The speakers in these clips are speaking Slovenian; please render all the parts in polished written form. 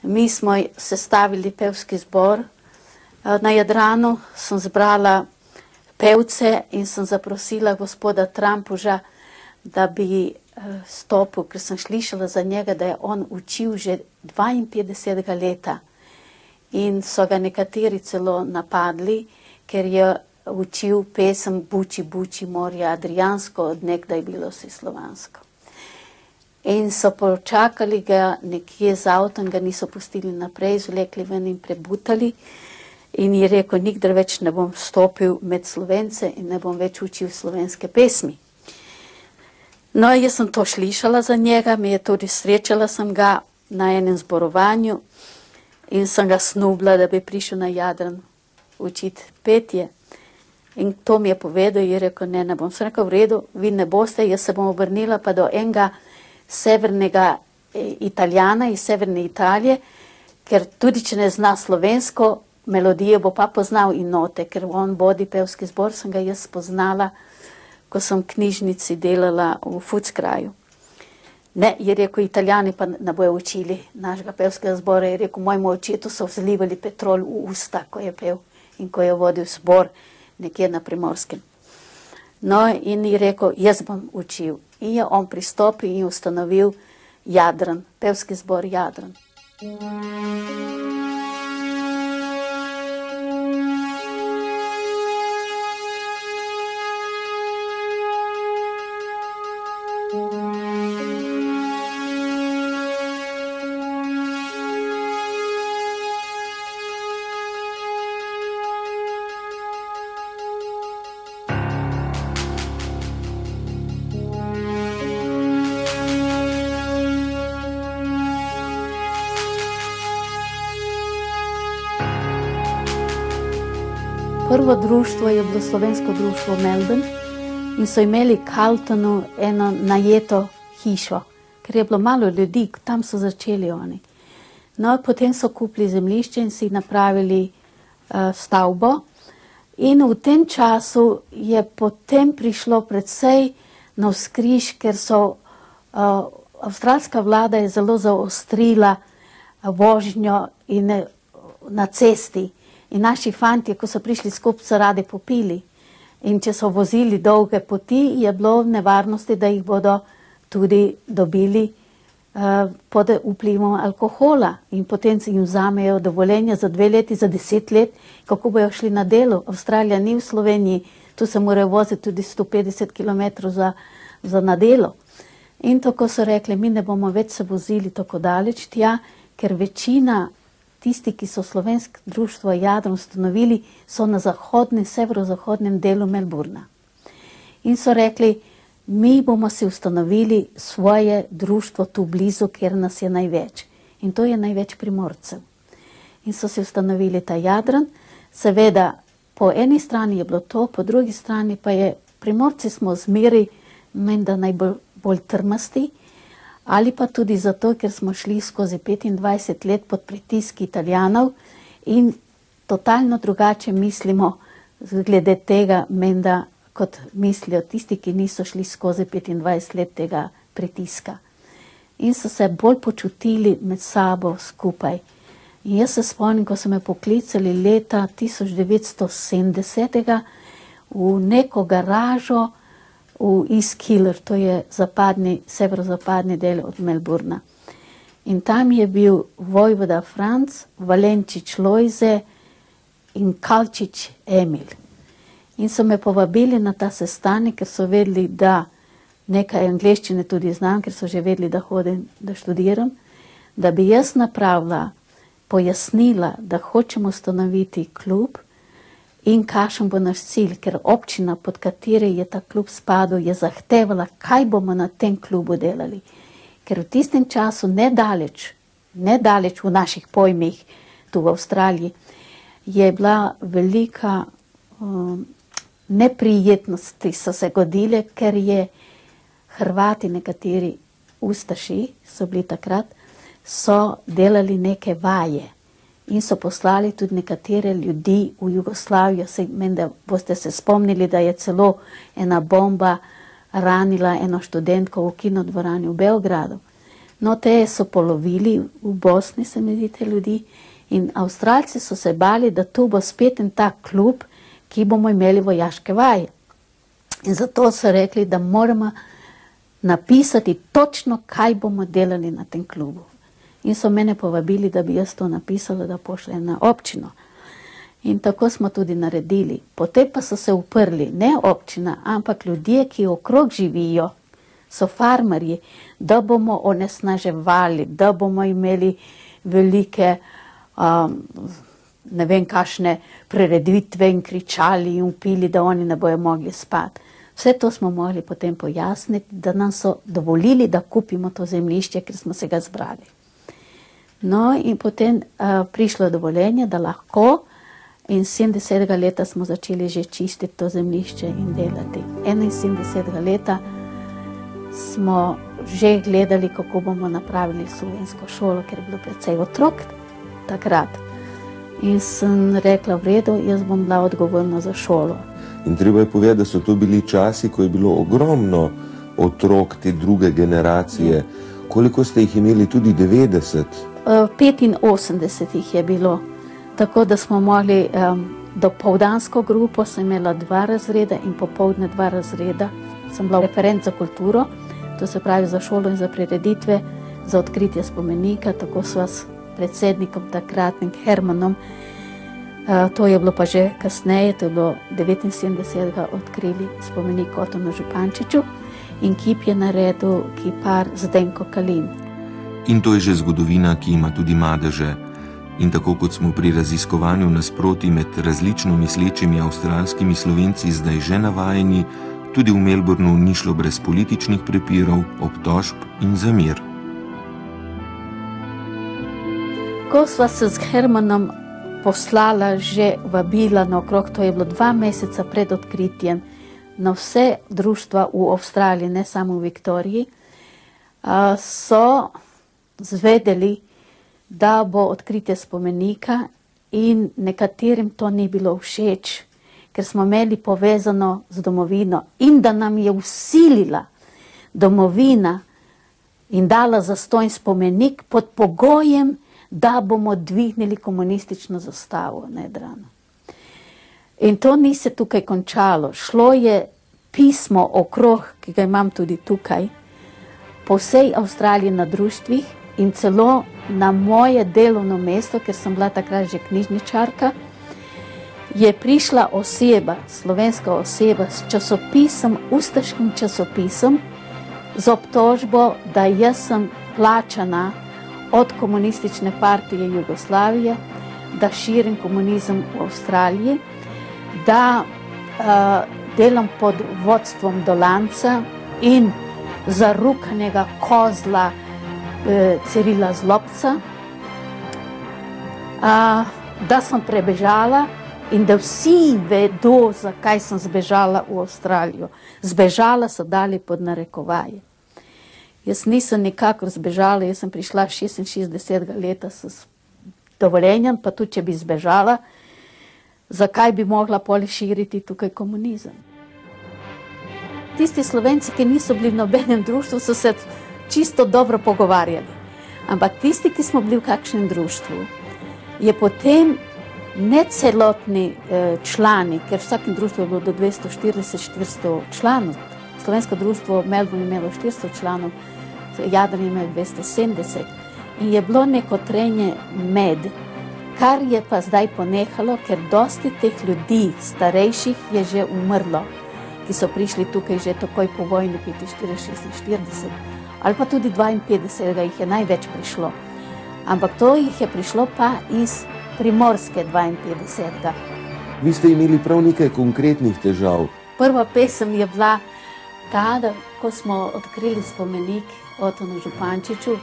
mi smo sestavili pevski zbor. Na Jadranu sem zbrala pevce in sem zaprosila gospoda Trampuža, da bi stopil, ker sem slišala za njega, da je on učil že 52 leta. In so ga nekateri celo napadli, ker je učil pesem Buči, buči morja Adrijansko, od nekdaj bilo vse slovansko. In so počakali ga nekje z avtom, ga niso pustili naprej, zvlekli ven in prebutali. In je rekel, nikdar več ne bom stopil med Slovence in ne bom več učil slovenske pesmi. No, jaz sem to slišala za njega, mi je tudi srečala sem ga na enem zborovanju in sem ga snubila, da bi prišel na Jadran učiti petje. In to mi je povedal, je rekel, ne bom. Sem rekel, v redu, vi ne boste, jaz se bom obrnila pa do enega severnega Italijana iz severne Italije, ker tudi če ne zna slovensko, melodijo bo pa poznal in note, ker on vodi pevski zbor, sem ga jaz spoznala, ko sem v knjižnici delala v Fuckraju. Ne, je rekel, Italijani pa ne bojo učili našega pevskega zbora, je rekel, mojemu očetu so vzlivali petrol v usta, ko je pev in ko je vodil zbor nekje na Primorskem. No, in je rekel, jaz bom učil. In je on pristopil in ustanovil Jadran, pevski zbor Jadran. Prvo društvo je bilo slovensko društvo Melbourne in so imeli v Carltonu eno najeto hišo, ker je bilo malo ljudi, tam so začeli oni. No, potem so kupili zemljišče in si napravili stavbo in v tem času je potem prišlo predvsej navzkriž, ker so avstralska vlada je zelo zaostrila vožnjo in na cesti. In naši fantje, ko so prišli skupaj, so radi popili. In če so vozili dolge poti, je bilo v nevarnosti, da jih bodo tudi dobili pod vplivom alkohola. In potem jim vzamejo dovoljenje za 2 leti, za 10 let, kako bojo šli na delo. Avstralija ni v Sloveniji, tu se morajo voziti tudi 150 km za na delo. In tako so rekli, mi ne bomo več se vozili tako daleč tja, ker večina tisti, ki so slovensko društvo Jadran ustanovili, so na zahodnem, severozahodnem delu Melbourna. In so rekli, mi bomo si ustanovili svoje društvo tu blizu, kjer nas je največ. In to je največ Primorcev. In so si ustanovili ta Jadran. Seveda, po eni strani je bilo to, po drugi strani pa je, Primorci smo zmeri menda najbolj trmasti, ali pa tudi zato, ker smo šli skozi 25 let pod pritiski Italijanov in totalno drugače mislimo glede tega, menda, kot mislijo tisti, ki niso šli skozi 25 let tega pritiska. In so se bolj počutili med sabo skupaj. In jaz se spomnim, ko so me poklicali leta 1970 v neko garažo v East Killer, to je severozapadni del od Melbourna. In tam je bil vojvoda Franc, Valenčič Lojze in Kalčič Emil. In so me povabili na ta sestanek, ker so vedeli, da nekaj angleščine tudi znam, ker so že vedeli, da hodim, da študiram, da bi jaz napravila, pojasnila, da hočemo ustanoviti klub in kakšen bo naš cilj, ker občina, pod kateri je ta klub spadal, je zahtevala, kaj bomo na tem klubu delali. Ker v tistem času nedaleč v naših pojmih, tu v Avstraliji, je bila velika neprijetnosti so se godile, ker je Hrvati, nekateri ustaši so bili takrat, so delali neke vaje. In so poslali tudi nekatere ljudi v Jugoslavijo. Menda boste se spomnili, da je celo ena bomba ranila eno študentko v kinodvorani v Beogradu. No, te so polovili v Bosni, se mi zdi, te ljudi, in Avstralci so se bali, da tu bo spet en tak klub, ki bomo imeli vojaške vaje. In zato so rekli, da moramo napisati točno, kaj bomo delali na tem klubu. In so mene povabili, da bi jaz to napisala, da pošljem na občino. In tako smo tudi naredili. Potem pa so se uprli, ne občina, ampak ljudje, ki okrog živijo, so farmerji, da bomo onesnaževali, da bomo imeli velike, ne vem, kakšne prireditve in kričali in pili, da oni ne bojo mogli spati. Vse to smo mogli potem pojasniti, da nam so dovolili, da kupimo to zemljišče, ker smo se ga zbrali. No, in potem prišlo dovoljenje, da lahko, in 70. leta smo začeli že čistiti to zemljišče in delati. 71. leta smo že gledali, kako bomo napravili slovensko šolo, ker je bilo precej otrok takrat. In sem rekla, v redu, jaz bom bila odgovorna za šolo. In treba je povedati, da so to bili časi, ko je bilo ogromno otrok te druge generacije. Koliko ste jih imeli, tudi 90? 85 jih je bilo. Tako da smo mogli dopoldansko grupo, sem imela 2 razreda in popoldne 2 razreda. Sem bila referent za kulturo, to se pravi za šolo in za prireditve, za odkritje spomenika, tako sva s predsednikom takratnim Hermanom. To je bilo pa že kasneje, to je bilo 79. odkrili spomenik Otonu Župančiču in kip je naredil kipar Zdenko Kalin. In to je že zgodovina, ki ima tudi madeže. In tako kot smo pri raziskovanju nasprotij med različno mislečimi avstralskimi Slovenci zdaj že navajeni, tudi v Melbournu ni šlo brez političnih prepirov, obtožb in zamir. Ko sva se z Hermanom poslala že vabila naokrog, to je bilo 2 meseca pred odkritjem, na vse društva v Avstraliji, ne samo v Viktoriji, so zvedeli, da bo odkritje spomenika in nekaterim to ni bilo všeč, ker smo imeli povezano z domovino in da nam je vsilila domovina in dala zastonj spomenik pod pogojem, da bomo dvignili komunistično zastavo na Jadranu. In to ni se tukaj končalo. Šlo je pismo okrog, ki ga imam tudi tukaj, po vsej Avstraliji na društvih in celo na moje delovno mesto, ker sem bila takrat že knjižničarka, je prišla oseba, slovenska oseba s časopisom, ustaškim časopisom, z obtožbo, da jaz sem plačana od komunistične partije Jugoslavije, da širim komunizem v Avstraliji, da delam pod vodstvom Dolanca in zarukanega kozla Cirila Zlobca, da sem prebežala in da vsi vedo, zakaj sem zbežala v Avstralijo. Zbežala so dali pod narekovaje. Jaz nisem nikakor zbežala, jaz sem prišla 66. leta s dovoljenjem, pa tudi če bi zbežala, zakaj bi mogla poli širiti tukaj komunizem. Tisti Slovenci, ki niso bili v nobenem društvu, so se čisto dobro pogovarjali. Ampak tisti, ki smo bili v kakšnem društvu, je potem ne celotni člani, ker v vsakem društvu je bilo do 240-400 članov. Slovensko društvo v Melbourne je imelo 400 članov, Jadran je imel 270. In je bilo neko trenje med, kar je pa zdaj ponehalo, ker dosti teh ljudi, starejših, je že umrlo, ki so prišli tukaj že takoj po vojni 45-46, ali pa tudi 52, jih je največ prišlo. Ampak to jih je prišlo pa iz Primorske 52. Vi ste imeli prav nekaj konkretnih težav. Prva pesem je bila ta, da ko smo odkrili spomenik Otonu Župančiču,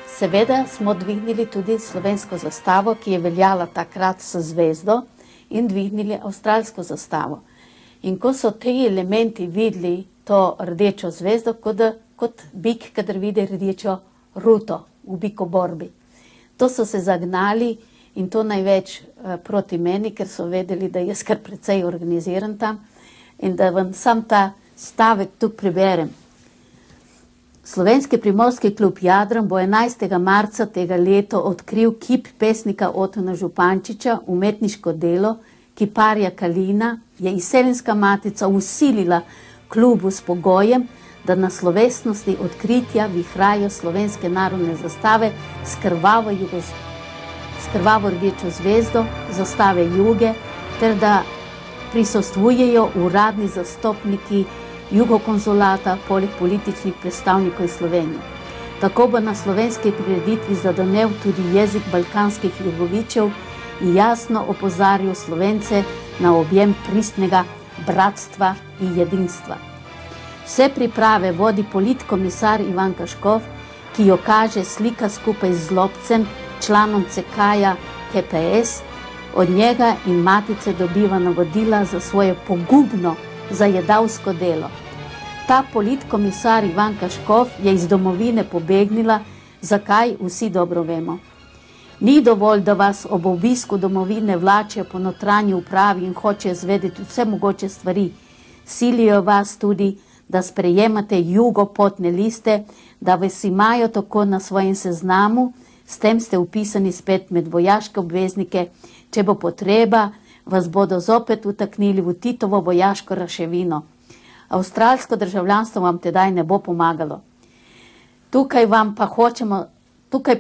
seveda smo dvignili tudi slovensko zastavo, ki je veljala takrat s zvezdo, in dvignili avstralsko zastavo. In ko so te elementi videli to rdečo zvezdo, kot bik, kadar vidi rdečo ruto v bikoborbi. To so se zagnali in to največ proti meni, ker so vedeli, da jaz kar precej organiziram tam in da vam sam ta stavek tu preberem. Slovenski primorski klub Jadran bo 11. marca tega leta odkril kip pesnika Otona Župančiča, umetniško delo Kiparja Kalina je izseljenska matica usilila klubu s pogojem, da na slovesnosti odkritja vihrajo slovenske narodne zastave s krvavo rdečo zvezdo, zastave Juge, ter da prisostvujejo uradni zastopniki jugokonzulata, poleg političnih predstavnikov iz Slovenije. Tako bo na slovenski prireditvi zadonel tudi jezik balkanskih jugovičev in jasno opozarjal Slovence na objem pristnega bratstva in jedinstva. Vse priprave vodi politkomisar Ivan Kaškov, ki jo kaže slika skupaj z Zlobcem, članom CK-ja KPS, od njega in matice dobiva navodila za svoje pogubno zajedavsko delo. Ta politkomisar Ivan Kaškov je iz domovine pobegnila, zakaj vsi dobro vemo. Ni dovolj, da vas ob obisku domovine vlačijo po notranji upravi in hočejo zvedeti vse mogoče stvari. Silijo vas tudi, da sprejemate jugopotne liste, da vas imajo tako na svojem seznamu, s tem ste upisani spet med vojaške obveznike, če bo potreba, vas bodo zopet utaknili v Titovo vojaško raševino. Avstralsko državljanstvo vam tedaj ne bo pomagalo. Tukaj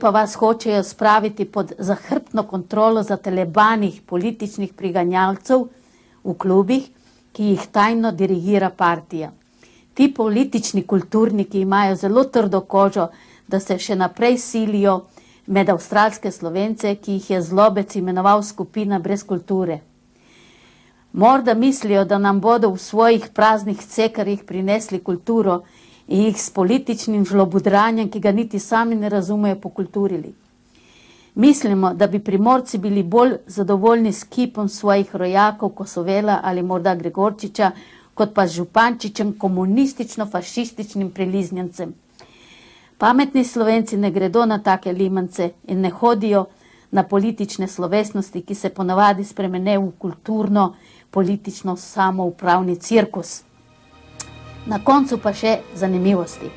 pa vas hočejo spraviti pod zahrbtno kontrolo zatelebanih političnih priganjalcev v klubih, ki jih tajno dirigira partija. Ti politični kulturniki imajo zelo trdo kožo, da se še naprej silijo med avstralske Slovence, ki jih je Zlobec imenoval skupina brez kulture. Morda mislijo, da nam bodo v svojih praznih cekarjih prinesli kulturo in jih s političnim žlobudranjem, ki ga niti sami ne razumejo, pokulturili. Mislimo, da bi Primorci bili bolj zadovoljni s kipom svojih rojakov Kosovela ali morda Gregorčiča, kot pa z Župančičem, komunistično-fašističnim preliznjancem. Pametni Slovenci ne gredo na take limance in ne hodijo na politične slovesnosti, ki se ponavadi spremene v kulturno-politično samoupravni cirkus. Na koncu pa še zanimivosti.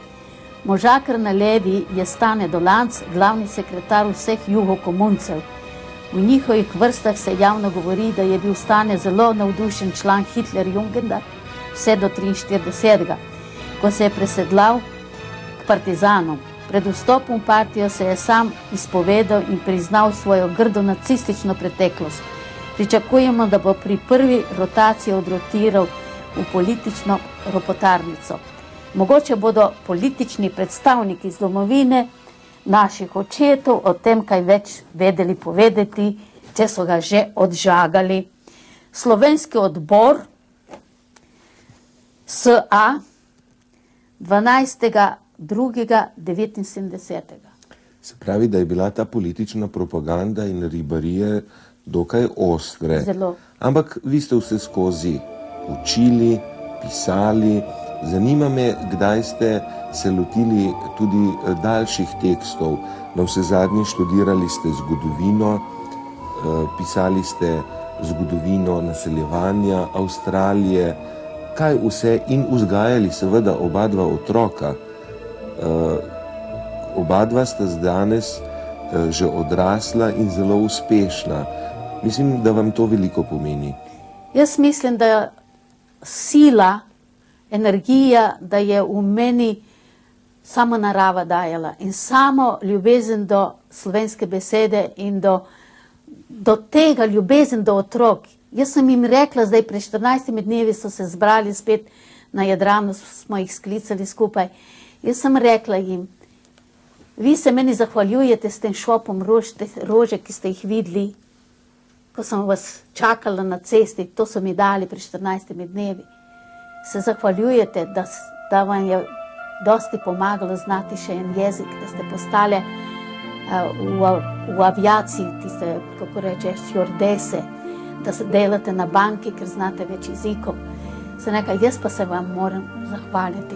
Možakar na levi je Stane Dolanc, glavni sekretar vseh jugokomuncev. V njihovih vrstah se javno govori, da je bil Stane zelo navdušen član Hitlerjugenda vse do 1943, ko se je presedlal k partizanom. Pred vstopom v partijo se je sam izpovedal in priznal svojo grdo nacistično preteklost. Pričakujemo, da bo pri prvi rotaciji odrotiral v politično ropotarnico. Mogoče bodo politični predstavniki iz domovine naših očetov o tem kaj več vedeli povedati, če so ga že odžagali. Slovenski odbor SA 12.2.79. Se pravi, da je bila ta politična propaganda in ribarije dokaj ostre. Zelo. Ampak vi ste vse skozi učili, pisali. Zanima me, kdaj ste se lotili tudi daljših tekstov. Navsezadnje študirali ste zgodovino, pisali ste zgodovino naseljevanja Avstralije, kaj vse in vzgajali seveda oba dva otroka. Oba dva sta danes že odrasla in zelo uspešna. Mislim, da vam to veliko pomeni. Jaz mislim, da sila, energija, da je v meni samo narava dajala in samo ljubezen do slovenske besede in do tega ljubezen do otrok. Jaz sem jim rekla, zdaj pred 14 dnevi so se zbrali spet na Jadranu, smo jih sklicali skupaj. Jaz sem rekla jim, vi se meni zahvaljujete s tem šopom rože, ki ste jih videli, ko sem vas čakala na cesti, to so mi dali pred 14 dnevi. Se zahvaljujete, da vam je dosti pomagalo znati še en jezik, da ste postale v aviaciji, tiste, kako reče, stewardese, da se delate na banki, ker znate več jezikov. Se nekaj, jaz pa se vam moram zahvaliti.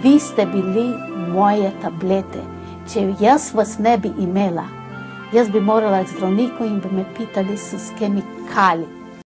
Vi ste bili moje tablete. Če jaz vas ne bi imela, jaz bi morala k zdravniku in bi me pitali s kemikali.